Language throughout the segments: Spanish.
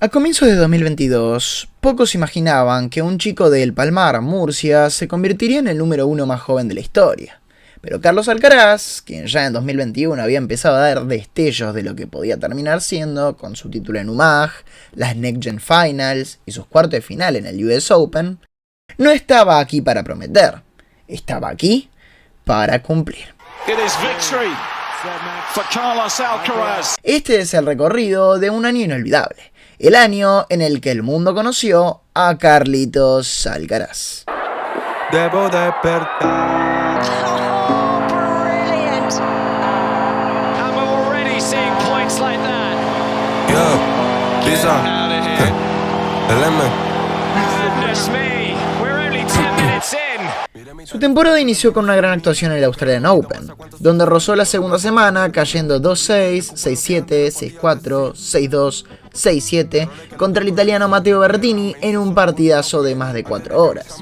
A comienzos de 2022, pocos imaginaban que un chico de El Palmar, Murcia, se convertiría en el número 1 más joven de la historia. Pero Carlos Alcaraz, quien ya en 2021 había empezado a dar destellos de lo que podía terminar siendo con su título en UMAG, las Next Gen Finals y sus cuartos de final en el US Open, no estaba aquí para prometer, estaba aquí para cumplir. Este es el recorrido de un año inolvidable, el año en el que el mundo conoció a Carlitos Alcaraz. Debo despertar. Oh, brilliant. I'm already seeing points like that. Yo, Lisa. El M. Goodness me, we're only 10 minutes in. Su temporada inició con una gran actuación en el Australian Open, donde rozó la segunda semana cayendo 2-6, 6-7, 6-4, 6-2, 6-7 contra el italiano Matteo Berrettini en un partidazo de más de 4 horas.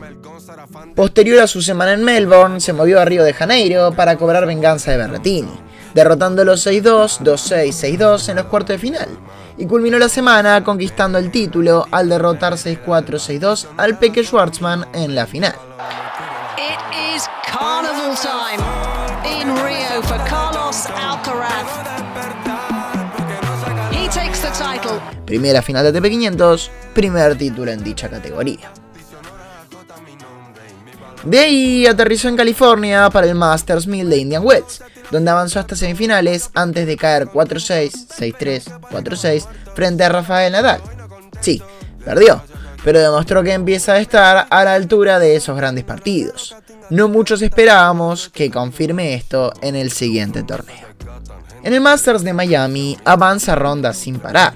Posterior a su semana en Melbourne, se movió a Río de Janeiro para cobrar venganza de Berrettini, derrotándolo 6-2, 2-6, 6-2 en los cuartos de final, y culminó la semana conquistando el título al derrotar 6-4, 6-2 al Peque Schwartzman en la final. It is carnival time in Rio for Carlos Alcaraz. He takes the title. Primera final de ATP 500, primer título en dicha categoría. De ahí aterrizó en California para el Masters 1000 de Indian Wells, donde avanzó hasta semifinales antes de caer 4-6, 6-3, 4-6 frente a Rafael Nadal. Sí, perdió, pero demostró que empieza a estar a la altura de esos grandes partidos. No muchos esperábamos que confirme esto en el siguiente torneo. En el Masters de Miami avanza rondas sin parar.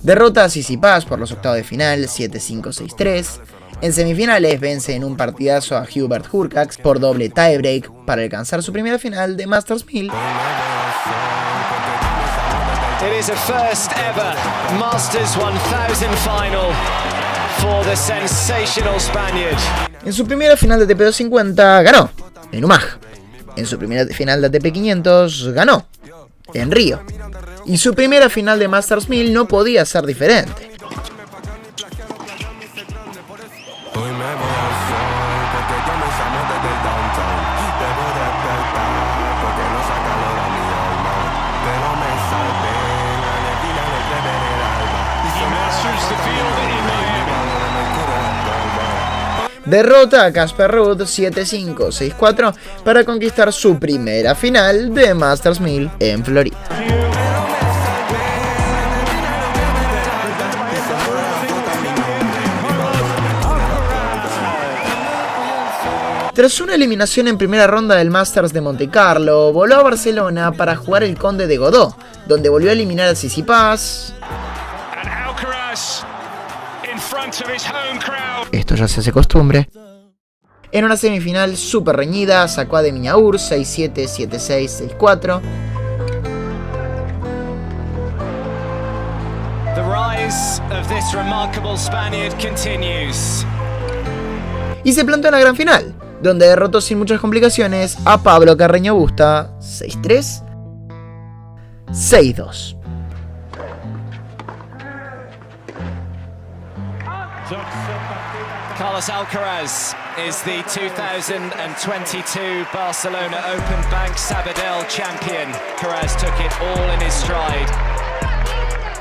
Derrota a Tsitsipas por los octavos de final 7-5, 6-3. En semifinales vence en un partidazo a Hubert Hurkacz por doble tiebreak para alcanzar su primera final de Masters 1000. It is a first ever Masters 1000 final for the sensational Spaniard. En su primera final de ATP 250 ganó, en UMAG. En su primera final de ATP 500 ganó, en Río. Y su primera final de Masters 1000 no podía ser diferente. Hoy me voy al sol porque comenzamos desde el downtown. Debo despertar porque no saca calor a mi alma. Pero me salvé la neblina del beber el alma. He masters the field in Miami. Derrota a Casper Ruud 7-5, 6-4 para conquistar su primera final de Masters 1000 en Florida. Tras una eliminación en primera ronda del Masters de Monte Carlo, voló a Barcelona para jugar el Conde de Godó, donde volvió a eliminar a Tsitsipas. Esto ya se hace costumbre. En una semifinal súper reñida, sacó a de Minaur 6-7, 7-6, 6-4. The rise of this remarkable Spaniard continues. Y se plantó en la gran final, donde derrotó sin muchas complicaciones a Pablo Carreño Busta 6-3, 6-2. Carlos Alcaraz is the 2022 Barcelona Open Bank Sabadell champion. Alcaraz took it all in his stride.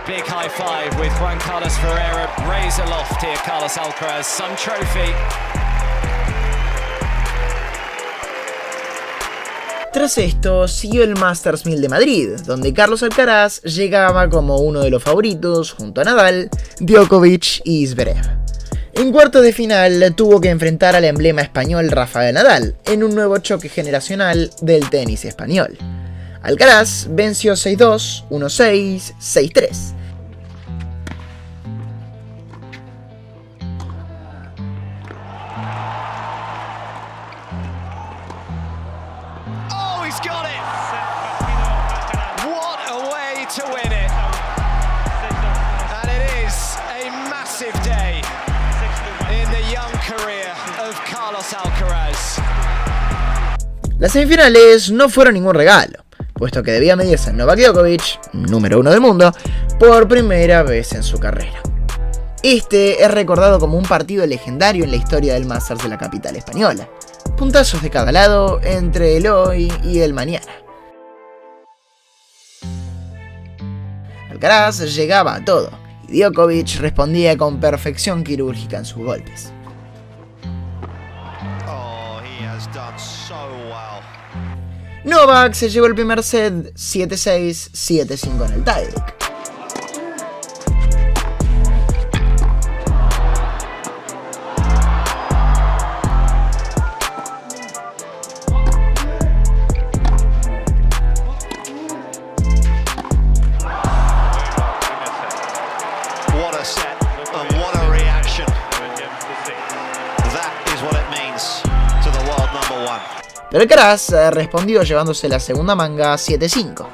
Big high five with Juan Carlos Ferreira. Raise aloft here, Carlos Alcaraz. Some trophy. Tras esto, siguió el Masters 1000 de Madrid, donde Carlos Alcaraz llegaba como uno de los favoritos junto a Nadal, Djokovic y Zverev. En cuartos de final tuvo que enfrentar al emblema español Rafael Nadal en un nuevo choque generacional del tenis español. Alcaraz venció 6-2, 1-6, 6-3. Oh, he's got it! What a way to win it! And it is a massive day in the young career of Carlos Alcaraz. Las semifinales no fueron ningún regalo, puesto que debía medirse a Novak Djokovic, número 1 del mundo, por primera vez en su carrera. Este es recordado como un partido legendario en la historia del Masters de la capital española. Puntazos de cada lado entre el hoy y el mañana. Alcaraz llegaba a todo y Djokovic respondía con perfección quirúrgica en sus golpes. Novak se llevó el primer set 7-6, 7-5 en el tiebreak. Pero Alcaraz respondió llevándose la segunda manga 7-5.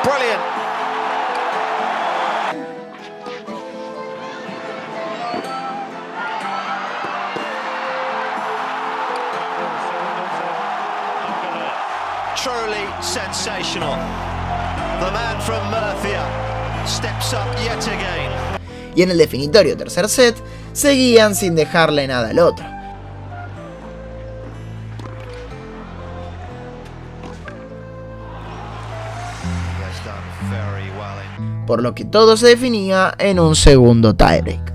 Brilliant. Truly sensational. The man from Murcia steps up yet again. Y en el definitorio tercer set, seguían sin dejarle nada al otro. Por lo que todo se definía en un segundo tiebreak.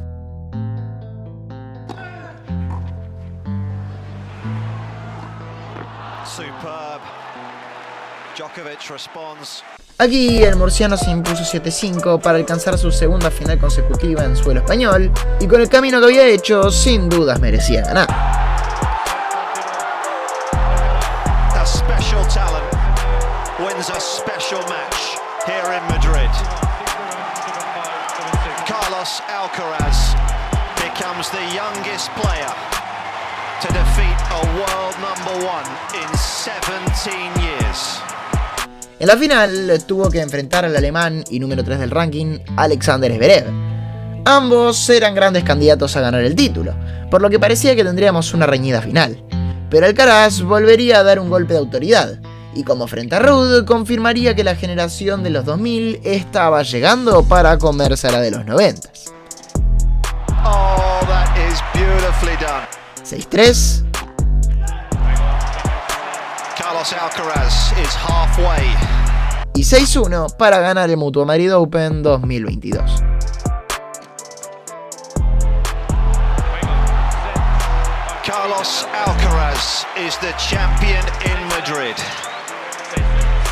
Aquí el murciano se impuso 7-5 para alcanzar su segunda final consecutiva en suelo español, y con el camino que había hecho, sin dudas merecía ganar. A special talent wins a special match here in Madrid. Carlos Alcaraz becomes the youngest player to defeat a world number one in 17 years. En la final tuvo que enfrentar al alemán y número 3 del ranking, Alexander Zverev. Ambos eran grandes candidatos a ganar el título, por lo que parecía que tendríamos una reñida final. Pero Alcaraz volvería a dar un golpe de autoridad, y como frente a Ruud, confirmaría que la generación de los 2000 estaba llegando para comerse a la de los 90. Oh, that is beautifully done. 6-3. Carlos Alcaraz is halfway. Y 6-1 para ganar el Mutua Madrid Open 2022. Carlos Alcaraz is the champion in Madrid.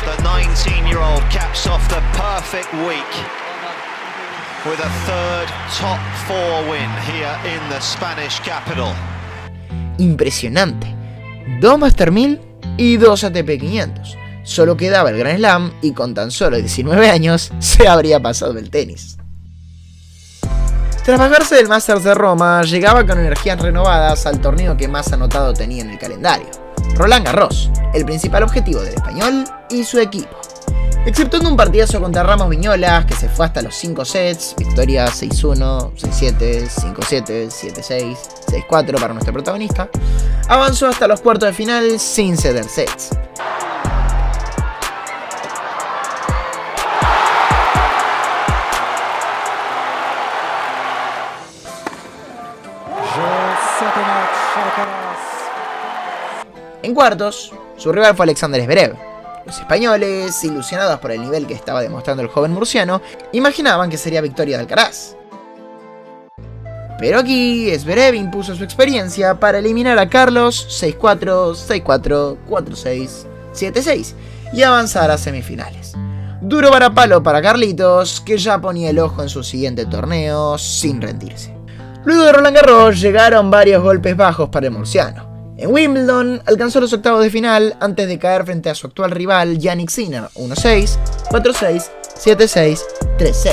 The 19-year-old caps off the perfect week with a third top 4 win here in the Spanish capital. Impresionante. 2 Master 1000 y 2 ATP 500. Solo quedaba el Grand Slam y con tan solo 19 años se habría pasado el tenis. Tras bajarse del Masters de Roma, llegaba con energías renovadas al torneo que más anotado tenía en el calendario, Roland Garros, el principal objetivo del español y su equipo. Exceptuando un partidazo contra Ramos Viñolas que se fue hasta los 5 sets, victoria 6-1, 6-7, 5-7, 7-6, 6-4 para nuestro protagonista, avanzó hasta los cuartos de final sin ceder sets. En cuartos, su rival fue Alexander Zverev. Los españoles, ilusionados por el nivel que estaba demostrando el joven murciano, imaginaban que sería victoria de Alcaraz. Pero aquí, Zverev impuso su experiencia para eliminar a Carlos 6-4, 6-4, 4-6, 7-6 y avanzar a semifinales. Duro varapalo para Carlitos, que ya ponía el ojo en su siguiente torneo sin rendirse. Luego de Roland Garros llegaron varios golpes bajos para el murciano. En Wimbledon alcanzó los octavos de final antes de caer frente a su actual rival Jannik Sinner 1-6, 4-6, 7-6, 3-6.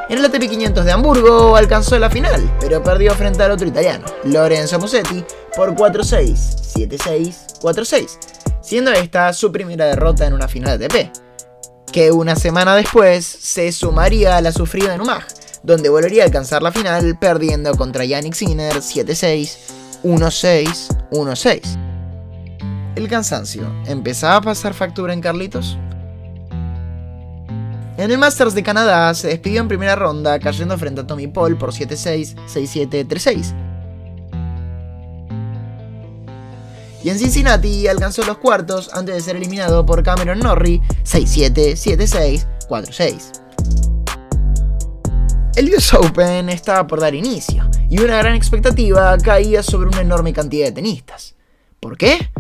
En el ATP 500 de Hamburgo alcanzó la final, pero perdió frente al otro italiano, Lorenzo Musetti, por 4-6, 7-6, 4-6, siendo esta su primera derrota en una final de ATP, que una semana después se sumaría a la sufrida en Umag, donde volvería a alcanzar la final perdiendo contra Jannik Sinner 7-6, 1-6, 1-6. ¿El cansancio empezaba a pasar factura en Carlitos? En el Masters de Canadá se despidió en primera ronda cayendo frente a Tommy Paul por 7-6, 6-7, 3-6. Y en Cincinnati alcanzó los cuartos antes de ser eliminado por Cameron Norrie 6-7, 7-6, 4-6. El US Open estaba por dar inicio y una gran expectativa caía sobre una enorme cantidad de tenistas. ¿Por qué?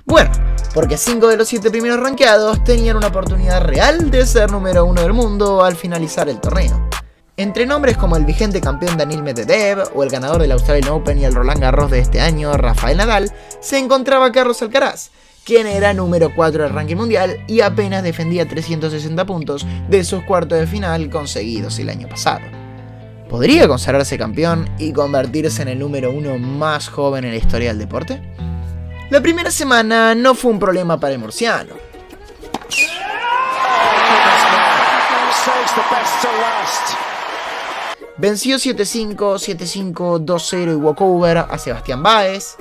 Bueno, porque 5 de los 7 primeros rankeados tenían una oportunidad real de ser número 1 del mundo al finalizar el torneo. Entre nombres como el vigente campeón Daniil Medvedev o el ganador del Australian Open y el Roland Garros de este año, Rafael Nadal, se encontraba Carlos Alcaraz, quien era número 4 del ranking mundial y apenas defendía 360 puntos de sus cuartos de final conseguidos el año pasado. ¿Podría consagrarse campeón y convertirse en el número 1 más joven en la historia del deporte? La primera semana no fue un problema para el murciano. Venció 7-5, 7-5, 2-0 y walkover a Sebastián Báez,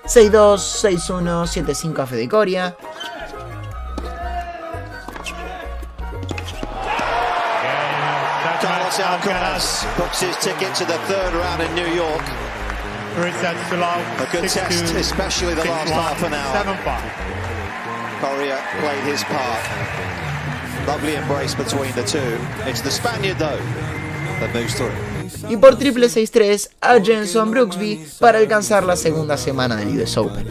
6-2, 6-1, 7-5 a Fede Coria. Carlos Alcaraz books his ticket to the third round in New York. A good test, especially the last half an hour. Coria played his part. Lovely embrace between the two. It's the Spaniard though that moves through. Y por triple 6-3 a Jenson Brooksby para alcanzar la segunda semana del US Open.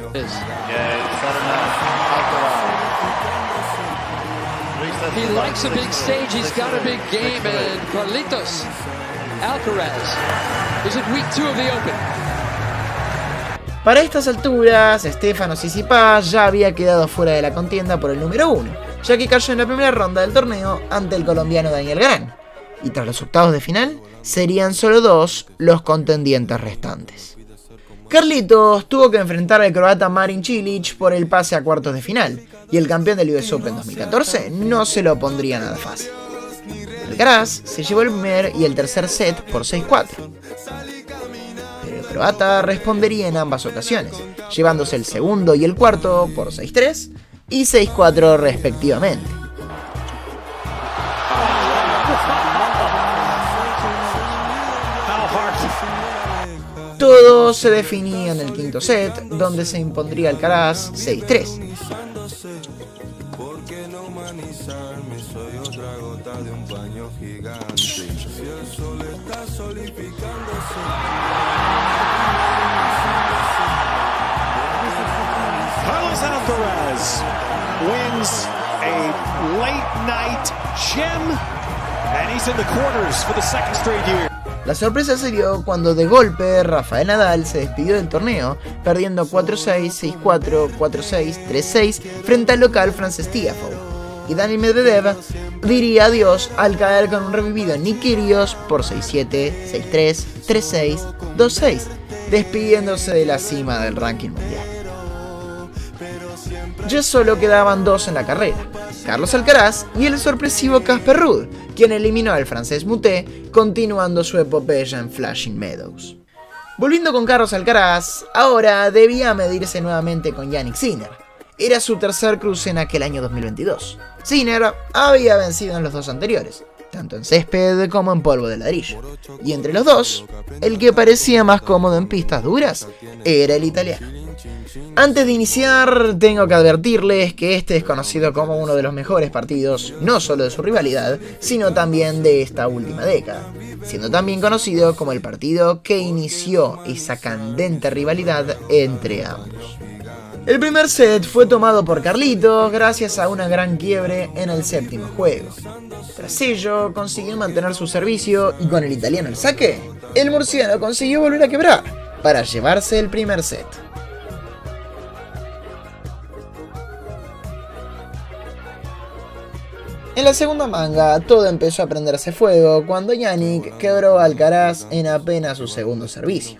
He likes a big stage, he's got a big game, and Carlitos Alcaraz is in week 2 of the Open. Para estas alturas, Stefano Tsitsipas ya había quedado fuera de la contienda por el número 1, ya que cayó en la primera ronda del torneo ante el colombiano Daniel Gran. Y tras los octavos de final, serían solo 2 los contendientes restantes. Carlitos tuvo que enfrentar al croata Marin Cilic por el pase a cuartos de final, y el campeón del US Open 2014 no se lo pondría nada fácil. Alcaraz se llevó el primer y el tercer set por 6-4. Pero el croata respondería en ambas ocasiones, llevándose el segundo y el cuarto por 6-3 y 6-4 respectivamente. Todo se definía en el quinto set, donde se impondría Alcaraz 6-3. Carlos Alcaraz wins a late night gem, and he's in the quarters for the second straight year. La sorpresa se dio cuando de golpe Rafael Nadal se despidió del torneo, perdiendo 4-6, 6-4, 4-6, 3-6 frente al local Frances Tiafoe, y Daniil Medvedev diría adiós al caer con un revivido Nick Kyrgios por 6-7, 6-3, 3-6, 2-6, despidiéndose de la cima del ranking mundial. Ya solo quedaban 2 en la carrera, Carlos Alcaraz y el sorpresivo Casper Ruud, quien eliminó al francés Moutet, continuando su epopeya en Flushing Meadows. Volviendo con Carlos Alcaraz, ahora debía medirse nuevamente con Jannik Sinner. Era su tercer cruce en aquel año 2022. Sinner había vencido en los 2 anteriores, tanto en césped como en polvo de ladrillo. Y entre los dos, el que parecía más cómodo en pistas duras era el italiano. Antes de iniciar, tengo que advertirles que este es conocido como uno de los mejores partidos, no solo de su rivalidad, sino también de esta última década, siendo también conocido como el partido que inició esa candente rivalidad entre ambos. El primer set fue tomado por Carlitos gracias a una gran quiebre en el séptimo juego. Tras ello, consiguió mantener su servicio y con el italiano al saque, el murciano consiguió volver a quebrar para llevarse el primer set. En la segunda manga, todo empezó a prenderse fuego cuando Jannik quebró a Alcaraz en apenas su segundo servicio.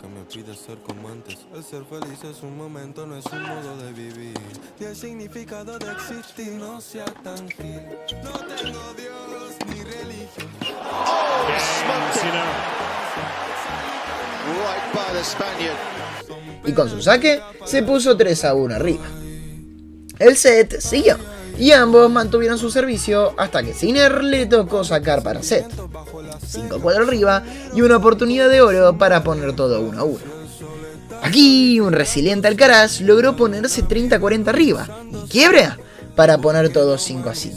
Y con su saque, se puso 3-1 arriba. El set siguió y ambos mantuvieron su servicio hasta que Sinner le tocó sacar para set. 5-4 arriba y una oportunidad de oro para poner todo 1-1. Aquí un resiliente Alcaraz logró ponerse 30-40 arriba y quiebra para poner todo 5-5.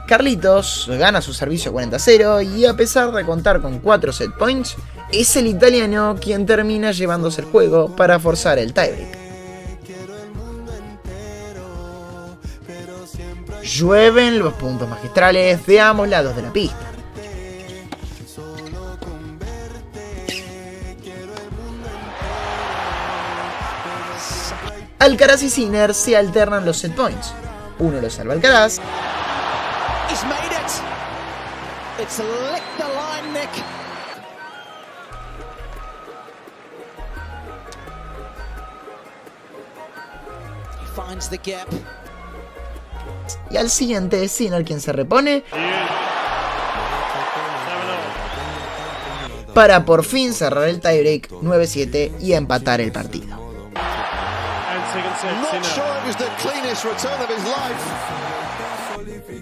Carlitos gana su servicio 40-0 y a pesar de contar con 4 set points, es el italiano quien termina llevándose el juego para forzar el tiebreak. Llueven los puntos magistrales de ambos lados de la pista. Alcaraz y Sinner se alternan los set points. Uno lo salva Alcaraz. He's made it. It's licked the line, Nick. He finds the gap. Y al siguiente es Sinner quien se repone para por fin cerrar el tiebreak 9-7 y empatar el partido.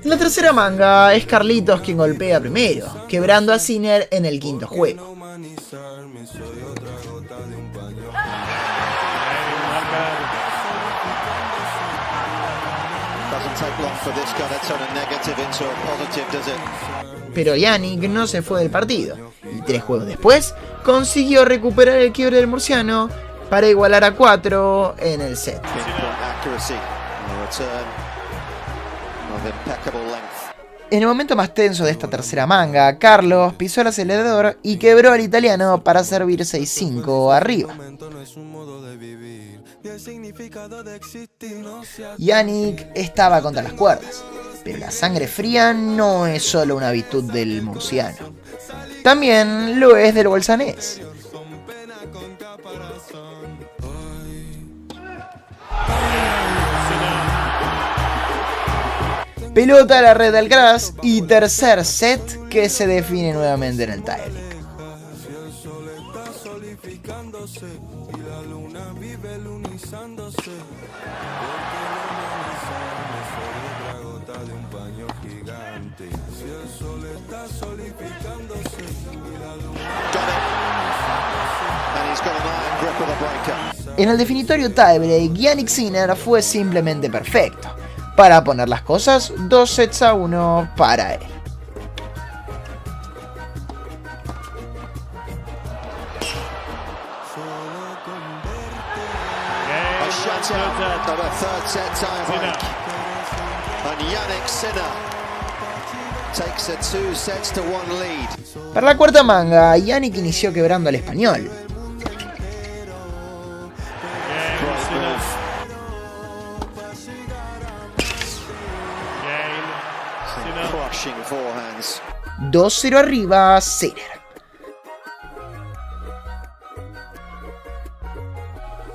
La tercera manga es Carlitos quien golpea primero, quebrando a Sinner en el quinto juego. Pero Jannik no se fue del partido, y 3 juegos después consiguió recuperar el quiebre del murciano para igualar a 4 en el set. En el momento más tenso de esta tercera manga, Carlos pisó el acelerador y quebró al italiano para servir 6-5 arriba. Jannik estaba contra las cuerdas, pero la sangre fría no es solo una virtud del murciano, también lo es del bolsanés. Pelota a la red de Alcaraz y tercer set que se define nuevamente en el tiebreak. En el definitorio tiebreak, Jannik Sinner fue simplemente perfecto para poner las cosas 2-1 para él. Para la cuarta manga, Jannik inició quebrando al español. Forehands. 2-0 arriba, Sinner.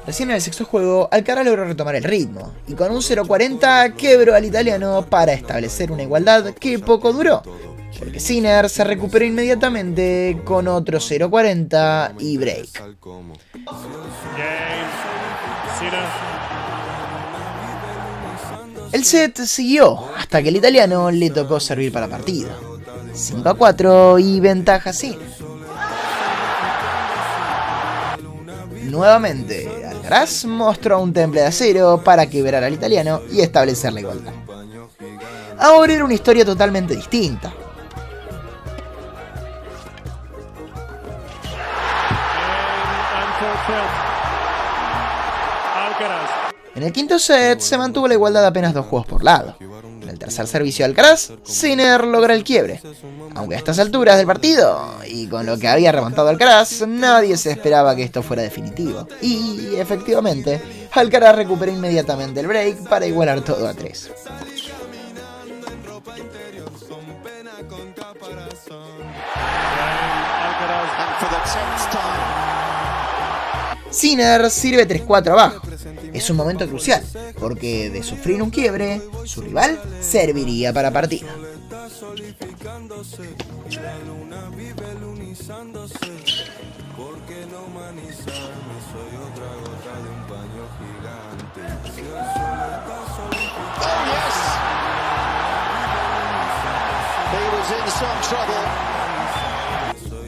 Recién en el sexto juego, Alcaraz logró retomar el ritmo, y con un 0-40 quebró al italiano para establecer una igualdad que poco duró, porque Sinner se recuperó inmediatamente con otro 0-40 y break. El set siguió hasta que el italiano le tocó servir para partido. 5-4 y ventaja Sinner. Nuevamente, Alcaraz mostró un temple de acero para quebrar al italiano y establecer la igualdad. Ahora era una historia totalmente distinta. En el quinto set se mantuvo la igualdad de apenas 2 juegos por lado. En el tercer servicio de Alcaraz, Sinner logra el quiebre. Aunque a estas alturas del partido, y con lo que había remontado Alcaraz, nadie se esperaba que esto fuera definitivo. Y, efectivamente, Alcaraz recuperó inmediatamente el break para igualar todo a 3. Sinner sirve 3-4 abajo, Es un momento crucial, porque de sufrir un quiebre, su rival serviría para partida.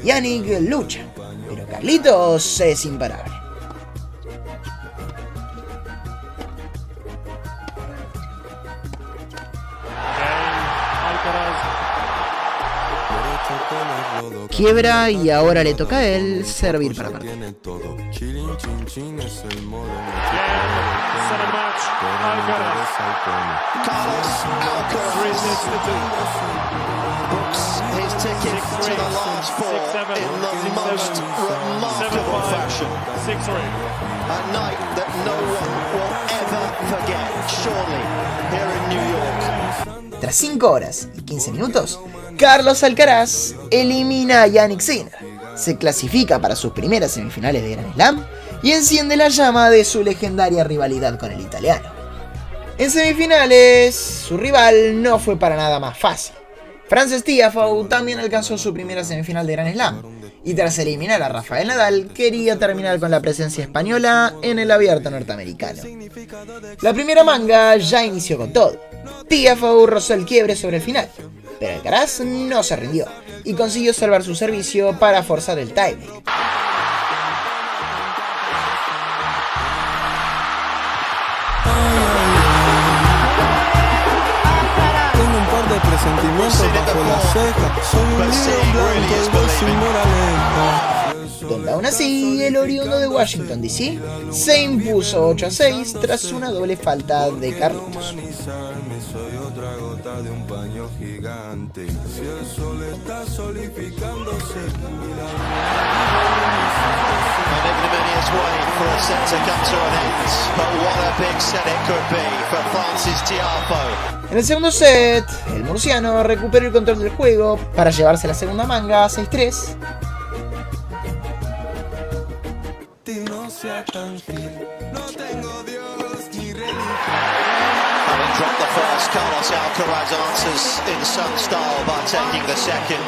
Yannick lucha, pero Carlitos es imparable. Quiebra y ahora le toca a él servir para partir. His ticket to the last four in the most remarkable fashion. A night that no one will ever forget, surely, here in New York. Tras 5 horas y 15 minutos, Carlos Alcaraz elimina a Jannik Sinner, se clasifica para sus primeras semifinales de Grand Slam y enciende la llama de su legendaria rivalidad con el italiano. En semifinales, su rival no fue para nada más fácil. Frances Tiafoe también alcanzó su primera semifinal de Grand Slam, y tras eliminar a Rafael Nadal, quería terminar con la presencia española en el abierto norteamericano. La primera manga ya inició con todo. Tiafoe rozó el quiebre sobre el final, pero Alcaraz no se rindió, y consiguió salvar su servicio para forzar el tiebreak. Presentimientos bajo la ceja, soy un libro blanco, voy sin moraleja. Donde aún así, el oriundo de Washington DC se impuso 8-6 tras una doble falta de Carlitos. Soy otra gota de un paño gigante. Si el sol está solidificándose, An ignominious way for a set to come to an end, but what a big set it could be for Frances Tiafoe. En el segundo set, el murciano recuperó el control del juego para llevarse la segunda manga 6-3. no sea tan fiel, no tengo Dios ni religión. Having dropped the first, Carlos Alcaraz answers in some style by taking the second.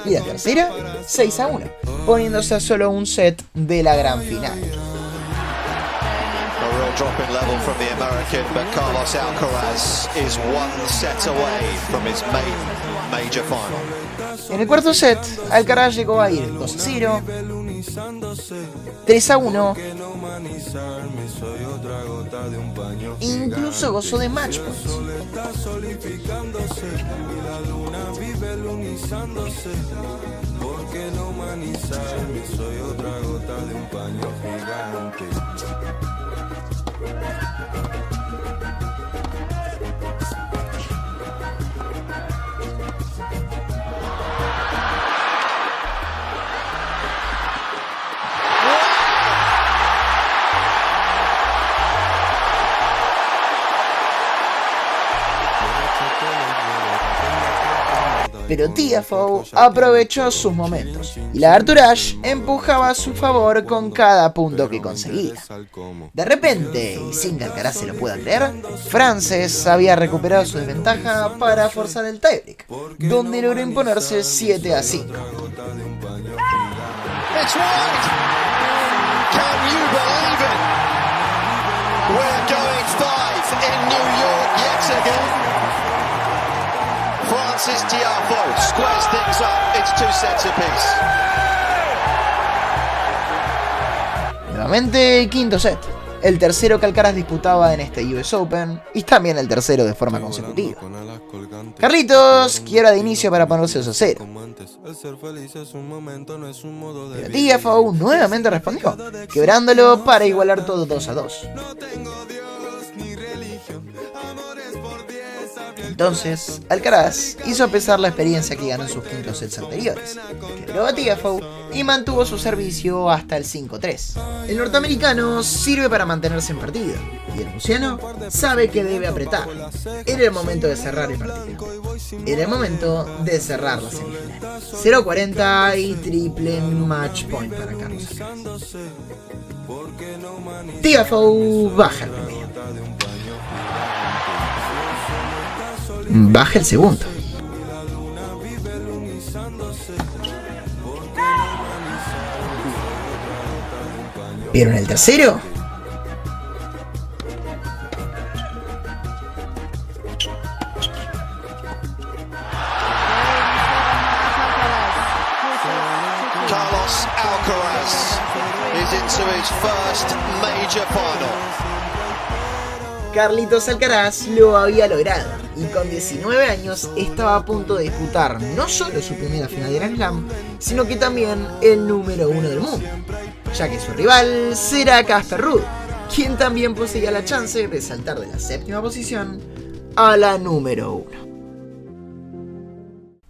Y la tercera, 6-1, poniéndose a solo un set de la gran final. A real drop in level from the American, but Carlos Alcaraz is one set away from his major final. En el cuarto set, Alcaraz llegó a ir 2-0, 3-1, e incluso gozó de match points. Pero Tiafoe aprovechó sus momentos y la Arthur Ashe empujaba a su favor con cada punto que conseguía. De repente, y sin que Alcaraz se lo pueda creer, Frances había recuperado su desventaja para forzar el tiebreak, donde logró imponerse 7-5. It's wide. Can you believe it? We're going 5 in New York yet again. Frances Tiafoe squares things up. It's 2 sets apiece. Nuevamente, quinto set. El tercero que Alcaraz disputaba en este US Open y también el tercero de forma consecutiva. Carlitos quiebra de inicio para ponerse 2-0. Pero Tiafoe nuevamente respondió, quebrándolo para igualar todo 2-2. Entonces, Alcaraz hizo pesar la experiencia que ganó en sus 5 sets anteriores, quebró a Tiafoe y mantuvo su servicio hasta el 5-3. El norteamericano sirve para mantenerse en partido, y el murciano sabe que debe apretar. Era el momento de cerrar el partido. Era el momento de cerrar la semifinal. 0-40 y triple match point para Carlos Alcaraz. Tiafoe baja el primero. Baja el segundo. Pero en el tercero, Carlos Alcaraz is into his first major final. Carlitos Alcaraz lo había logrado y con 19 años estaba a punto de disputar no solo su primera final de Grand Slam, sino que también el número 1 del mundo, ya que su rival será Casper Ruud, quien también poseía la chance de saltar de la 7ª posición a la número 1.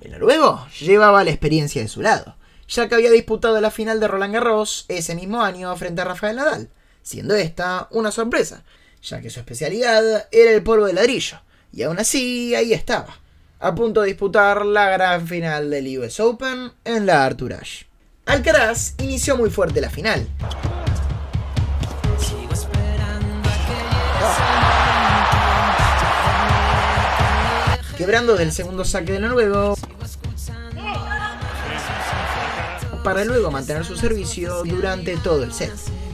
El noruego llevaba la experiencia de su lado, ya que había disputado la final de Roland Garros ese mismo año frente a Rafael Nadal, siendo esta una sorpresa, ya que su especialidad era el polvo de ladrillo, y aún así ahí estaba, a punto de disputar la gran final del US Open en la Arthur Ashe. Alcaraz inició muy fuerte la final, quebrando del segundo saque del noruego, para luego mantener su servicio durante todo el set.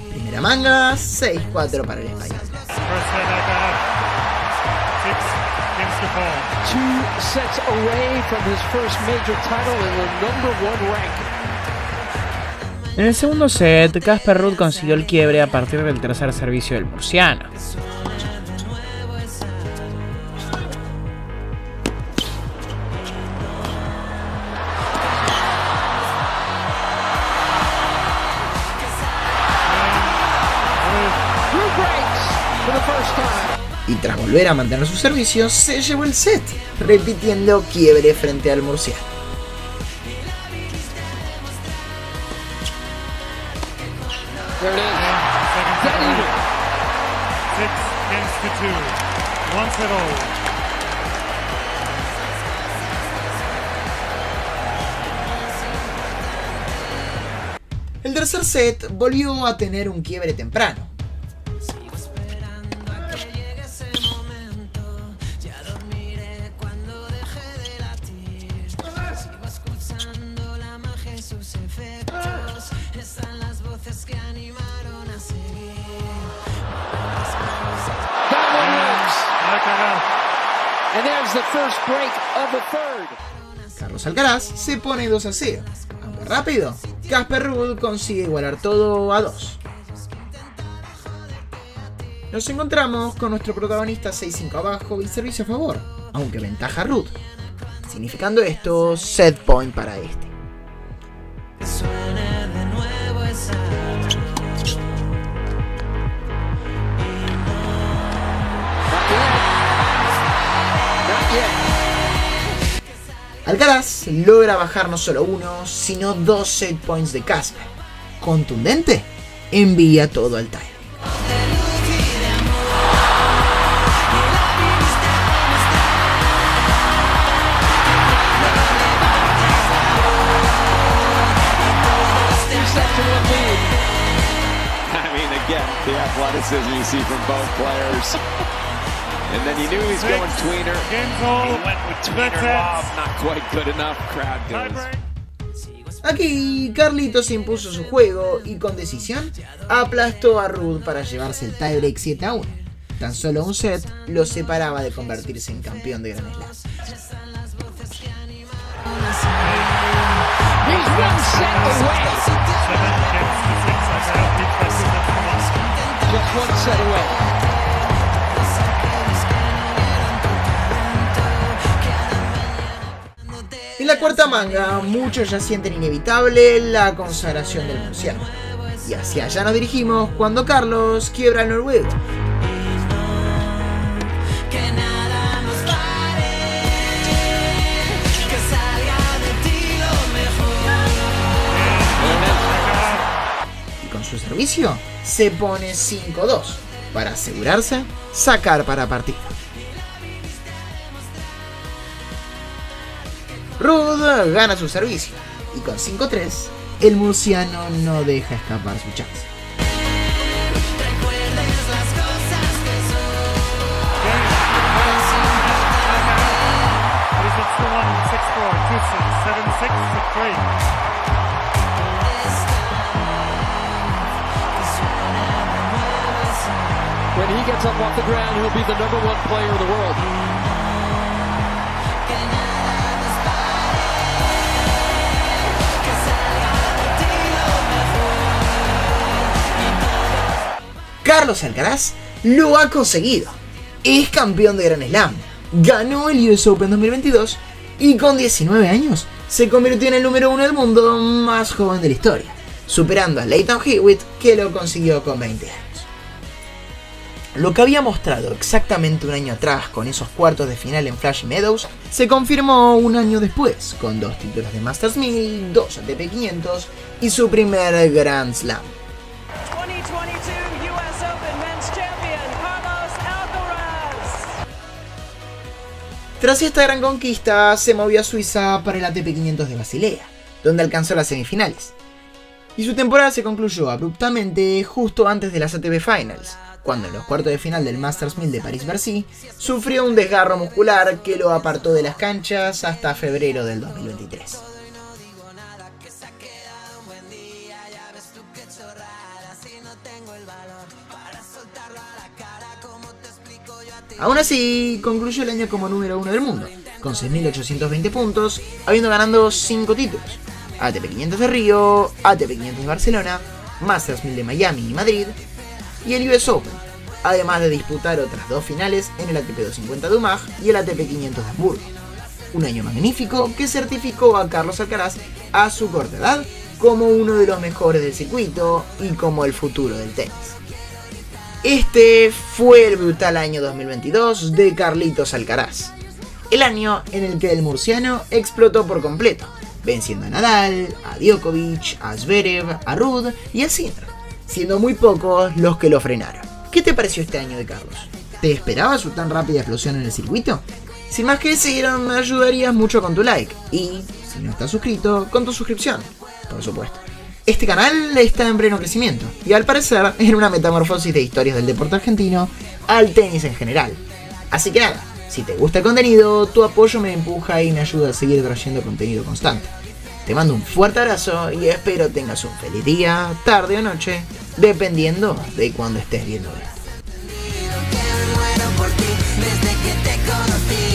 Primera manga, 6-4 para el español. 2 sets away from his first major title in the #1 ranking. En el segundo set, Casper Ruud consiguió el quiebre a partir del tercer servicio del murciano. Y tras volver a mantener su servicio, se llevó el set, repitiendo quiebre frente al murciano. There it is. Dead even. 6-2. 1-0. El tercer set volvió a tener un quiebre temprano. And there's the first break of the third. Carlos Alcaraz se pone 2-0. Aunque rápido, Casper Ruud consigue igualar todo a 2. Nos encontramos con nuestro protagonista 6-5 abajo y servicio a favor, aunque ventaja Ruud, significando esto set point para este. Alcaraz logra bajar no solo 1, sino 2 set points de Casper. Contundente, envía todo al tie. I mean, again, the athleticism you see from both players. And then you knew he was going tweener. He went with tweener lob, not quite good enough. Crowd goes. Aquí Carlitos impuso su juego y con decisión aplastó a Ruud para llevarse el tiebreak 7-1. Tan solo un set lo separaba de convertirse en campeón de Grand Slam. Just one set away. En la cuarta manga, muchos ya sienten inevitable la consagración del murciano. Y hacia allá nos dirigimos cuando Carlos quiebra al noruego. su servicio, se pone 5-2 para asegurarse sacar para partido. Ruud gana su servicio y con 5-3 el murciano no deja escapar su chance. When he gets up off the ground, he'll be the #1 player in the world. Carlos Alcaraz lo ha conseguido. Es campeón de Grand Slam, ganó el US Open 2022 y con 19 años se convirtió en el número 1 del mundo más joven de la historia, superando a Lleyton Hewitt, que lo consiguió con 20 años. Lo que había mostrado exactamente un año atrás con esos cuartos de final en Flushing Meadows se confirmó un año después, con 2 títulos de Masters 1000, 2 ATP 500 y su primer Grand Slam. 2022 US Open Men's Champion Carlos Alcaraz. Tras esta gran conquista, se movió a Suiza para el ATP 500 de Basilea, donde alcanzó las semifinales. Y su temporada se concluyó abruptamente justo antes de las ATP Finals, cuando en los cuartos de final del Masters 1000 de París-Bercy sufrió un desgarro muscular que lo apartó de las canchas hasta febrero del 2023. Aún así, concluyó el año como número 1 del mundo, con 6.820 puntos, habiendo ganado 5 títulos: ATP 500 de Río, ATP 500 de Barcelona, Masters 1000 de Miami y Madrid, y el US Open, además de disputar otras 2 finales en el ATP 250 de Umag y el ATP 500 de Hamburgo. Un año magnífico que certificó a Carlos Alcaraz a su corta edad como uno de los mejores del circuito y como el futuro del tenis. Este fue el brutal año 2022 de Carlitos Alcaraz, el año en el que el murciano explotó por completo, venciendo a Nadal, a Djokovic, a Zverev, a Ruud y a Sinner, siendo muy pocos los que lo frenaron. ¿Qué te pareció este año de Carlos? ¿Te esperabas su tan rápida explosión en el circuito? Sin más que decir, me ayudarías mucho con tu like y, si no estás suscrito, con tu suscripción, por supuesto. Este canal está en pleno crecimiento y al parecer en una metamorfosis de historias del deporte argentino al tenis en general. Así que nada, si te gusta el contenido, tu apoyo me empuja y me ayuda a seguir trayendo contenido constante. Te mando un fuerte abrazo y espero tengas un feliz día, tarde o noche, dependiendo de cuando estés viendo esto. Desde que te conocí